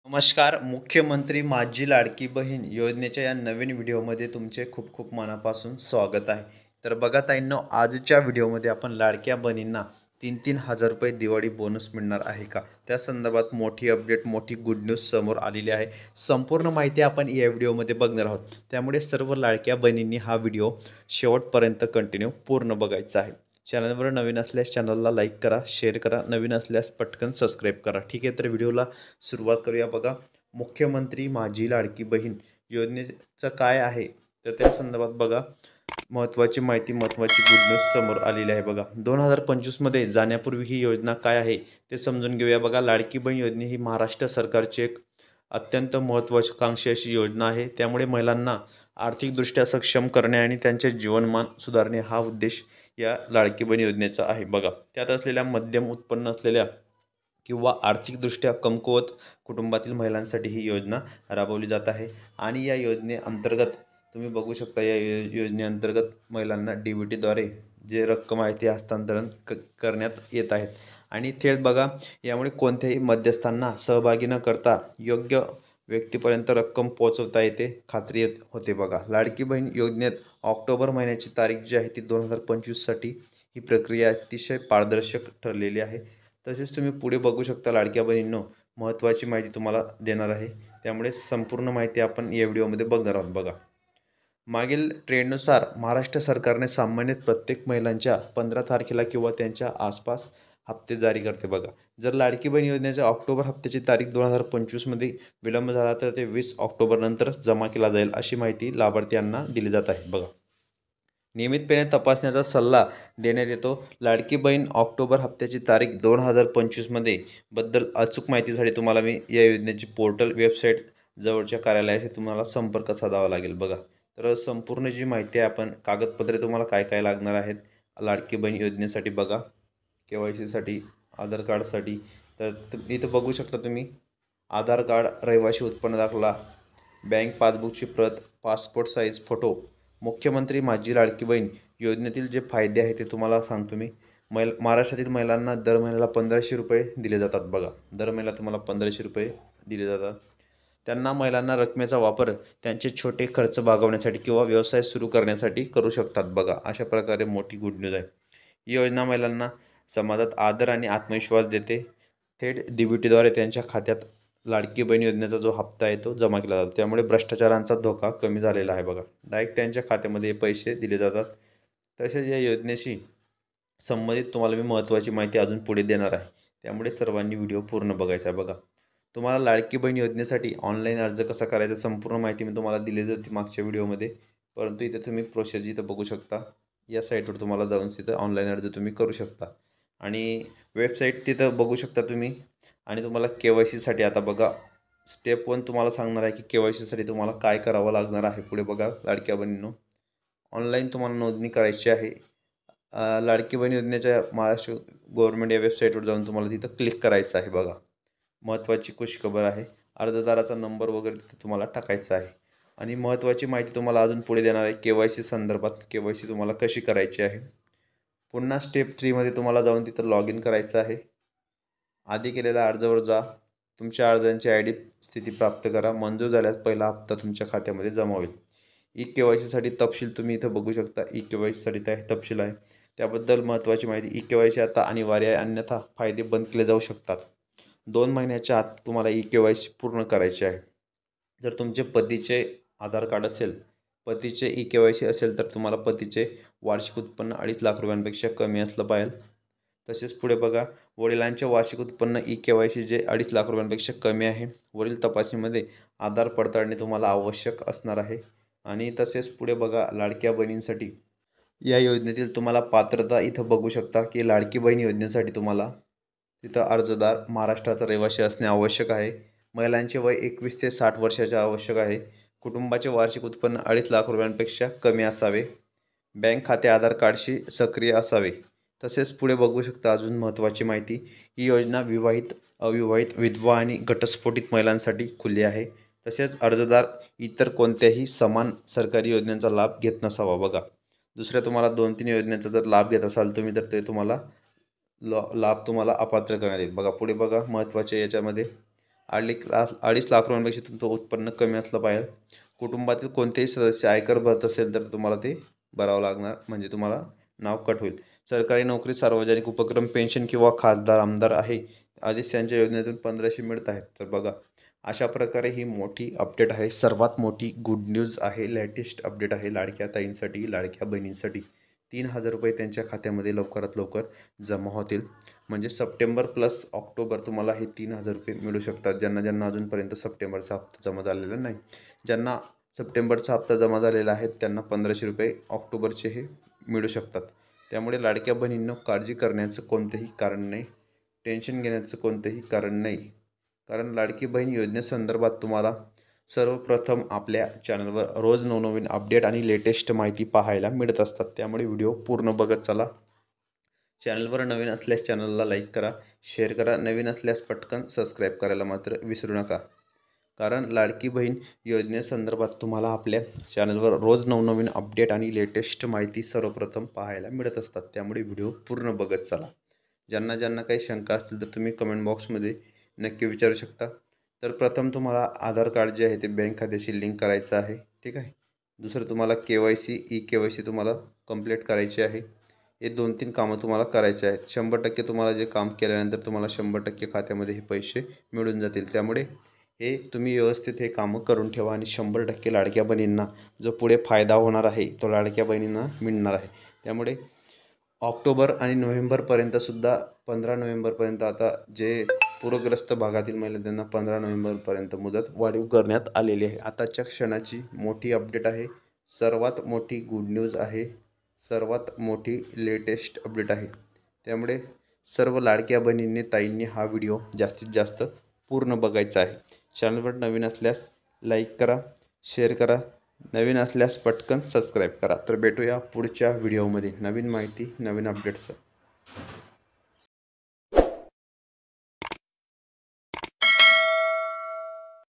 नमस्कार. मुख्यमंत्री माझी लाडकी बहीण योजनेच्या या नवीन व्हिडिओमध्ये तुमचे खूप खूप मनापासून स्वागत आहे. तर बघा ताईंनो, आजच्या व्हिडिओमध्ये आपण लाडक्या बहिणींना 3,000 रुपये दिवाळी बोनस मिळणार आहे का? त्या संदर्भात मोठी अपडेट, मोठी गुड न्यूज समोर आलेली आहे. संपूर्ण माहिती आपण या व्हिडिओमध्ये बघणार आहोत. त्यामुळे सर्व लाडक्या बहिणींनी हा व्हिडिओ शेवटपर्यंत कंटिन्यू पूर्ण बघायचा आहे. चॅनलवर नवीन असल्यास चॅनलला लाईक करा, शेअर करा. नवीन असल्यास पटकन सबस्क्राईब करा. ठीक आहे, तर व्हिडिओला सुरुवात करूया. बघा, मुख्यमंत्री माझी लाडकी बहीण योजनेचं काय आहे, तर त्या संदर्भात बघा महत्त्वाची माहिती, महत्त्वाची गुड न्यूज समोर आलेली आहे. बघा, 2025मध्ये जाण्यापूर्वी ही योजना काय आहे ते समजून घेऊया. बघा, लाडकी बहीण योजना ही महाराष्ट्र सरकारची एक अत्यंत महत्त्वाकांक्षी अशी योजना आहे. त्यामुळे महिलांना आर्थिकदृष्ट्या सक्षम करणे आणि त्यांचे जीवनमान सुधारणे हा उद्देश या लाडकी बहीण योजनेचा आहे. बघा, त्यात असलेल्या मध्यम उत्पन्न असलेल्या किंवा आर्थिकदृष्ट्या कमकुवत कुटुंबातील महिलांसाठी ही योजना राबवली जात आहे. आणि या योजनेअंतर्गत तुम्ही बघू शकता, या योजनेअंतर्गत महिलांना DBTद्वारे जे रक्कम आहे ते हस्तांतरण करण्यात येत आहेत. आणि थेट बघा, यामुळे कोणत्याही मध्यस्थांना सहभागी न करता योग्य व्यक्तीपर्यंत रक्कम पोहोचवता येते, खात्री होते. बघा, लाडकी बहीण योजनेत ऑक्टोबर महिन्याची तारीख जी आहे ती 2025साठी ही प्रक्रिया अतिशय पारदर्शक ठरलेली आहे. तसेच तुम्ही पुढे बघू शकता, लाडक्या बहिणींनो, महत्त्वाची माहिती तुम्हाला देणार आहे. त्यामुळे संपूर्ण माहिती आपण या व्हिडिओमध्ये बघणार आहोत. बघा, मागील ट्रेंडनुसार महाराष्ट्र सरकारने सामान्यत प्रत्येक महिलांच्या 15 तारखेला किंवा त्यांच्या आसपास हप्ते जारी करते. बघा, जर लाडकी बहीण योजनेच्या ऑक्टोबर हप्त्याची तारीख 2025मध्ये विलंब झाला तर ते 20 ऑक्टोबरनंतरच जमा केला जाईल, अशी माहिती लाभार्थ्यांना दिली जात आहे. बघा, नियमितपणे तपासण्याचा सल्ला देण्यात येतो. लाडकी बहीण ऑक्टोबर हप्त्याची तारीख 2025मध्ये बद्दल अचूक माहितीसाठी तुम्हाला मी या योजनेची पोर्टल वेबसाईट जवळच्या कार्यालयाशी तुम्हाला संपर्क साधावा लागेल. बघा, तर संपूर्ण जी माहिती आहे, आपण कागदपत्रे तुम्हाला काय काय लागणार आहेत लाडकी बहीण योजनेसाठी. बघा, KYCसाठी, आधार कार्डसाठी, तर इथं बघू शकता तुम्ही आधार कार्ड, रहिवासी उत्पन्न दाखला, बँक पासबुकची प्रत, पासपोर्ट साईज फोटो. मुख्यमंत्री माझी लाडकी बहीण योजनेतील जे फायदे आहेत ते तुम्हाला सांगतो मी. महाराष्ट्रातील महिलांना दर महिन्याला 1,500 रुपये दिले जातात. बघा, दर महिन्याला तुम्हाला 1,500 रुपये दिले जातात. त्यांना महिलांना रकमेचा वापर त्यांचे छोटे खर्च भागवण्यासाठी किंवा व्यवसाय सुरू करण्यासाठी करू शकतात. बघा, अशा प्रकारे मोठी गुड न्यूज आहे. ही योजना महिलांना समाजात आदर आणि आत्मविश्वास देते. थेट DBTद्वारे त्यांच्या खात्यात लाडकी बहीण योजनेचा जो हप्ता आहे तो जमा केला जातो. त्यामुळे भ्रष्टाचारांचा धोका कमी झालेला आहे. बघा, डायरेक्ट त्यांच्या खात्यामध्ये पैसे दिले जातात. तसेच या योजनेशी संबंधित तुम्हाला मी महत्त्वाची माहिती अजून पुढे देणार आहे. त्यामुळे सर्वांनी व्हिडिओ पूर्ण बघायचा आहे. बघा, तुम्हाला लाडकी बहीण योजनेसाठी ऑनलाईन अर्ज कसा करायचा संपूर्ण माहिती मी तुम्हाला दिलेली होती मागच्या व्हिडिओमध्ये. परंतु इथे तुम्ही प्रोसेस इथं बघू शकता. या साईटवर तुम्हाला जाऊन तिथं ऑनलाईन अर्ज तुम्ही करू शकता. आणि वेबसाईट तिथं बघू शकता तुम्ही. आणि तुम्हाला KYCसाठी आता बघा, स्टेप 1 तुम्हाला सांगणार आहे की KYCसाठी तुम्हाला काय करावं लागणार आहे. पुढे बघा, लाडक्या बहिणींनो, ऑनलाईन तुम्हाला नोंदणी करायची आहे. लाडकी बहीण योजनेच्या महाराष्ट्र गव्हर्नमेंट या वेबसाईटवर जाऊन तुम्हाला तिथं क्लिक करायचं आहे. बघा, महत्त्वाची खुशखबर आहे. अर्जदाराचा नंबर वगैरे तिथं तुम्हाला टाकायचा आहे. आणि महत्त्वाची माहिती तुम्हाला अजून पुढे देणार आहे KYC संदर्भात. KYC तुम्हाला कशी करायची आहे. पुन्हा स्टेप 3मध्ये तुम्हाला जाऊन तिथं लॉग इन करायचं आहे. आधी केलेल्या अर्जावर जा. तुमच्या अर्जांची ID स्थिती प्राप्त करा. मंजूर झाल्यास पहिला हप्ता तुमच्या खात्यामध्ये जमा होईल. KYCसाठी तपशील तुम्ही इथं बघू शकता. KYCसाठी त्या तपशील आहे. त्याबद्दल महत्त्वाची माहिती. KYC आता अनिवार्य आहे, अन्यथा फायदे बंद केले जाऊ शकतात. 2 महिन्याच्या आत तुम्हाला KYC पूर्ण करायचे आहे. जर तुमचे पतीचे आधार कार्ड असेल, पतीचे KYC असेल, तर तुम्हाला पतीचे वार्षिक उत्पन्न 2.5 लाख रुपयांपेक्षा कमी असलं पाहिजे. तसेच पुढे बघा, वडिलांचे वार्षिक उत्पन्न KYC जे 2.5 लाख रुपयांपेक्षा कमी आहे. वरील तपासणीमध्ये आधार पडताळणी तुम्हाला आवश्यक असणार आहे. आणि तसेच पुढे बघा, लाडक्या बहिणींसाठी या योजनेतील तुम्हाला पात्रता इथं बघू शकता की लाडकी बहीण योजनेसाठी तुम्हाला तिथं अर्जदार महाराष्ट्राचा रहिवासी असणे आवश्यक आहे. महिलांचे वय 21 ते 60 वर्षाचे आवश्यक आहे. कुटुंबाचे वार्षिक उत्पन्न 2.5 लाख रुपयांपेक्षा कमी असावे. बँक खाते आधार कार्डशी सक्रिय असावे. तसेच पुढे बघू शकता अजून महत्त्वाची माहिती. ही योजना विवाहित, अविवाहित, विधवा आणि घटस्फोटित महिलांसाठी खुली आहे. तसेच अर्जदार इतर कोणत्याही समान सरकारी योजनांचा लाभ घेत नसावा. बघा, दुसऱ्या तुम्हाला 2-3 योजनांचा जर लाभ घेत असाल तुम्ही, तर ते तुम्हाला लाभ तुम्हाला अपात्र करण्यात येईल. बघा, पुढे बघा, महत्त्वाचे याच्यामध्ये अडीच लाख रुपयांपेक्षा तुमचं उत्पन्न कमी असलं पाहिजे. कुटुंबातील कोणतेही सदस्य आयकर भरत असेल तर तुम्हाला ते भरावं लागणार, म्हणजे तुम्हाला नाव कट होईल. सरकारी नोकरी, सार्वजनिक उपक्रम, पेन्शन किंवा खासदार आमदार आहे आधीच त्यांच्या योजनेतून 1500 मिळत आहेत. तर बघा, अशा प्रकारे ही मोठी अपडेट आहे. सर्वात मोठी गुड न्यूज आहे, लेटेस्ट अपडेट आहे लाडक्या ताईंसाठी, लाडक्या बहिणींसाठी. 3,000 रुपये त्यांच्या खात्यामध्ये लवकरात लवकर जमा होतील. म्हणजे सप्टेंबर प्लस ऑक्टोबर तुम्हाला हे 3,000 रुपये मिळू शकतात. ज्यांना ज्यांना अजूनपर्यंत सप्टेंबरचा हप्ता जमा झालेला नाही, ज्यांना सप्टेंबरचा हप्ता जमा झालेला आहे त्यांना 1500 रुपये ऑक्टोबरचे हे मिळू शकतात. त्यामुळे लाडक्या बहिणींनो, काळजी करण्याचं कोणतंही कारण नाही, टेन्शन घेण्याचं कोणतंही कारण नाही. कारण लाडकी बहीण योजनेसंदर्भात तुम्हाला सर्वप्रथम आपल्या चॅनलवर रोज नवनवीन अपडेट आणि लेटेस्ट माहिती पाहायला मिळत असतात. त्यामुळे व्हिडिओ पूर्ण बघत चला. चॅनलवर नवीन असल्यास चॅनलला लाईक करा, शेअर करा. नवीन असल्यास पटकन सबस्क्राईब करायला मात्र विसरू नका. कारण लाडकी बहीण योजनेसंदर्भात तुम्हाला आपल्या चॅनलवर रोज नवनवीन अपडेट आणि लेटेस्ट माहिती सर्वप्रथम पाहायला मिळत असतात. त्यामुळे व्हिडिओ पूर्ण बघत चला. ज्यांना ज्यांना काही शंका असतील तर तुम्ही कमेंट बॉक्समध्ये नक्की विचारू शकता. तर प्रथम तुम्हाला आधार कार्ड जे आहे ते बँक खात्याशी लिंक करायचं आहे, ठीक आहे. दुसरं तुम्हाला KYC, ई-KYC तुम्हाला कंप्लीट करायची आहे. हे 2-3 कामं तुम्हाला करायचे आहेत. 100% तुम्हाला जे काम केल्यानंतर तुम्हाला 100% खात्यामध्ये हे पैसे मिळून जातील. त्यामुळे हे तुम्ही व्यवस्थित हे कामं करून ठेवा आणि 100% लाडक्या बहिणींना जो पुढे फायदा होणार आहे तो लाडक्या बहिणींना मिळणार आहे. त्यामुळे ऑक्टोबर आणि नोव्हेंबरपर्यंतसुद्धा 15 नोव्हेंबरपर्यंत आता जे पूरग्रस्त भागातील महिला त्यांना 15 नोव्हेंबरपर्यंत मुदत वाढीव करण्यात आलेली आहे. आताच्या क्षणाची मोठी अपडेट आहे, सर्वात मोठी गुड न्यूज आहे, सर्वात मोठी लेटेस्ट अपडेट आहे. त्यामुळे सर्व लाडक्या बहिणींनी, ताईंनी हा व्हिडिओ जास्तीत जास्त पूर्ण बघायचा आहे. चॅनलवर नवीन असल्यास लाईक करा, शेअर करा. नवीन असल्यास पटकन सबस्क्राईब करा. तर भेटूया पुढच्या व्हिडिओमध्ये नवीन माहिती, नवीन अपडेट्स.